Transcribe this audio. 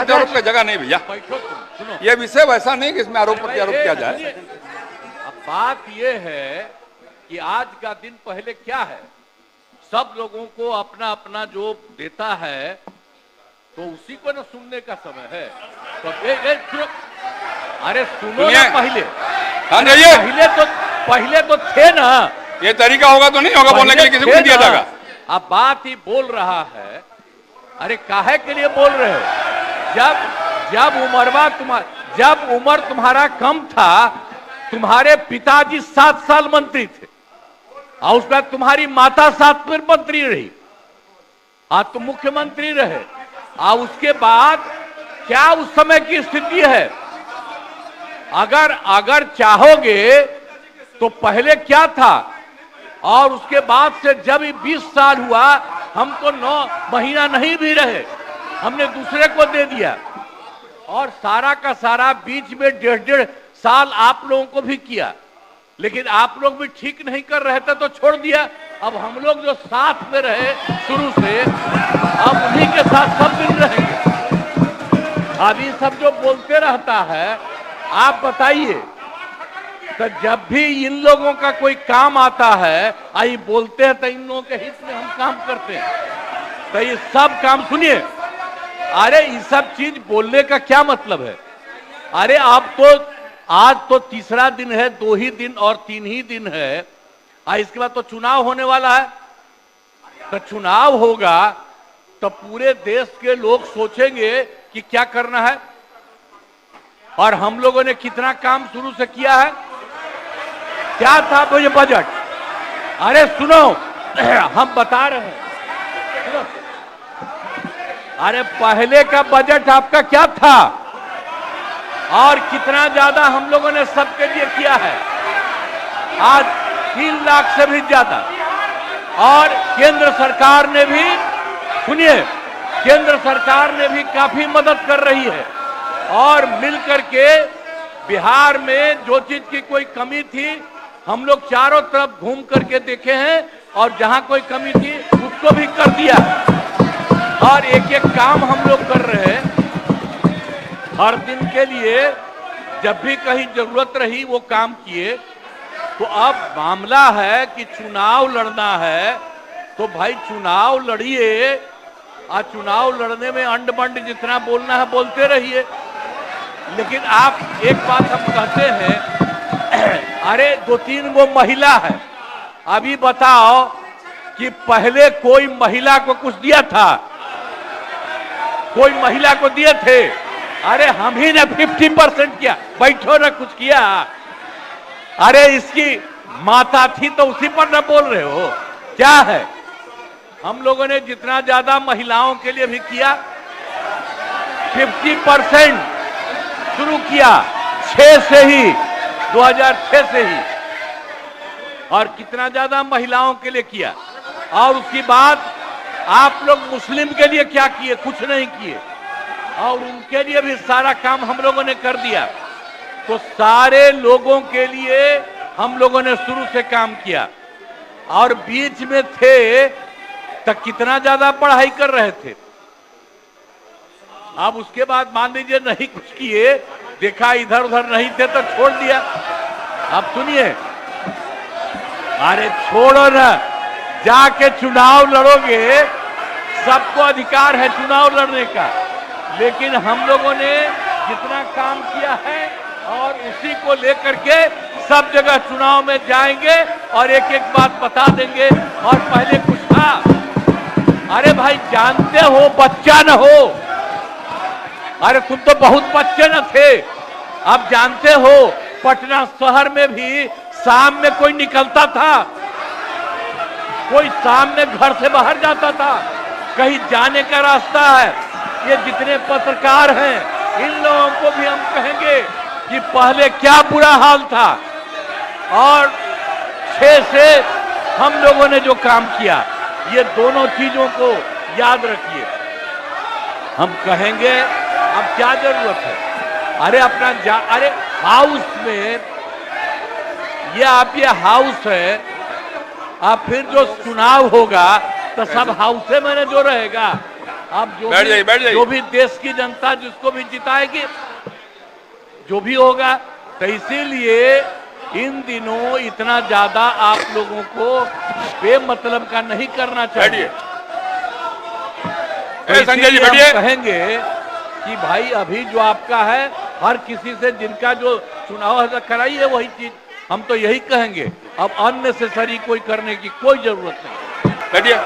प्रत्यारोप का जगह नहीं भैया, ये विषय वैसा नहीं कि इसमें आरोप प्रत्यारोप किया जाए। अब बात ये है कि आज का दिन पहले क्या है, सब लोगों को अपना अपना जो देता है तो उसी को न सुनने का समय है। तो अरे सुनो ना पहले, पहले तो थे ना, ये तरीका होगा तो नहीं होगा बोलने के लिए, किसी को दिया जाएगा। अब बात ही बोल रहा है, अरे काहे के लिए बोल रहे हो? जब उम्र तुम्हारा कम था, तुम्हारे पिताजी 7 साल मंत्री थे और उसके बाद तुम्हारी माता 7 फिर मंत्री रही, आज तुम मुख्यमंत्री रहे, और उसके बाद क्या उस समय की स्थिति है? अगर चाहोगे तो पहले क्या था और उसके बाद से जब 20 साल हुआ, हम तो 9 महीना नहीं भी रहे, हमने दूसरे को दे दिया, और सारा का सारा बीच में 1.5 साल आप लोगों को भी किया, लेकिन आप लोग भी ठीक नहीं कर रहे थे तो छोड़ दिया। अब हम लोग जो साथ में रहे शुरू से, अब उन्हीं के साथ सब दिन रहेंगे। अभी सब जो बोलते रहता है, आप बताइए, तो जब भी इन लोगों का कोई काम आता है, आई बोलते हैं तो इन लोगों के हित में हम काम करते हैं, तो ये सब काम सुनिए। अरे ये सब चीज बोलने का क्या मतलब है? अरे आप तो आज तो तीसरा दिन है, 2 ही दिन और 3 ही दिन है, इसके बाद तो चुनाव होने वाला है। तो चुनाव होगा तो पूरे देश के लोग सोचेंगे कि क्या करना है, और हम लोगों ने कितना काम शुरू से किया है। क्या था वो ये बजट? अरे सुनो, हम बता रहे हैं, सुनो। अरे पहले का बजट आपका क्या था और कितना ज्यादा हम लोगों ने सबके लिए किया है? आज 3 लाख से भी ज्यादा, और केंद्र सरकार ने भी, सुनिए, केंद्र सरकार ने भी काफी मदद कर रही है, और मिलकर के बिहार में जो चीज की कोई कमी थी, हम लोग चारों तरफ घूम करके देखे हैं, और जहां कोई कमी थी उसको भी कर दिया, और एक एक काम हम लोग कर रहे हैं हर दिन के लिए। जब भी कहीं जरूरत रही वो काम किए। तो अब मामला है कि चुनाव लड़ना है, तो भाई चुनाव लड़िए, और चुनाव लड़ने में अंड बंड जितना बोलना है बोलते रहिए। लेकिन आप एक बात हम कहते हैं, अरे 2-3 वो महिला है, अभी बताओ कि पहले कोई महिला को कुछ दिया था? कोई महिला को दिए थे? अरे हम ही ने 50% किया, बैठो ना, कुछ किया? अरे इसकी माता थी तो उसी पर ना बोल रहे हो? क्या है? हम लोगों ने जितना ज्यादा महिलाओं के लिए भी किया, 50% शुरू किया 6 से ही, 2006 से ही, और कितना ज्यादा महिलाओं के लिए किया। और उसके बाद आप लोग मुस्लिम के लिए क्या किए? कुछ नहीं किए, और उनके लिए भी सारा काम हम लोगों ने कर दिया। तो सारे लोगों के लिए हम लोगों ने शुरू से काम किया, और बीच में थे तो कितना ज्यादा पढ़ाई कर रहे थे। अब उसके बाद मान लीजिए नहीं कुछ किए, देखा इधर उधर नहीं थे तो छोड़ दिया। अब सुनिए, अरे छोड़ो ना, जाके चुनाव लड़ोगे, सबको अधिकार है चुनाव लड़ने का, लेकिन हम लोगों ने जितना काम किया है और उसी को लेकर के सब जगह चुनाव में जाएंगे और एक एक बात बता देंगे। और पहले कुछ था, अरे भाई जानते हो, बच्चा न हो, अरे तुम तो बहुत बच्चे न थे, अब जानते हो पटना शहर में भी शाम में कोई निकलता था, कोई शाम में घर से बाहर जाता था, कहीं जाने का रास्ता है। ये जितने पत्रकार हैं, इन लोगों को भी हम कहेंगे कि पहले क्या बुरा हाल था, और 6 से हम लोगों ने जो काम किया, ये दोनों चीजों को याद रखिए। हम कहेंगे अब क्या जरूरत है, अरे अपना अरे हाउस में, ये हाउस है, अब फिर जो चुनाव होगा तो सब हाउसे में जो रहेगा, आप बैठ जाइए। जो भी देश की जनता जिसको भी जिताएगी, जो भी होगा, तो इसीलिए इन दिनों इतना ज्यादा आप लोगों को बेमतलब का नहीं करना चाहिए। संजय जी हम बैठिए। कहेंगे कि भाई अभी जो आपका है, हर किसी से जिनका जो चुनाव है कराइए वही चीज, हम तो यही कहेंगे। अब अननेसेसरी कोई करने की कोई जरूरत नहीं। बैठिए।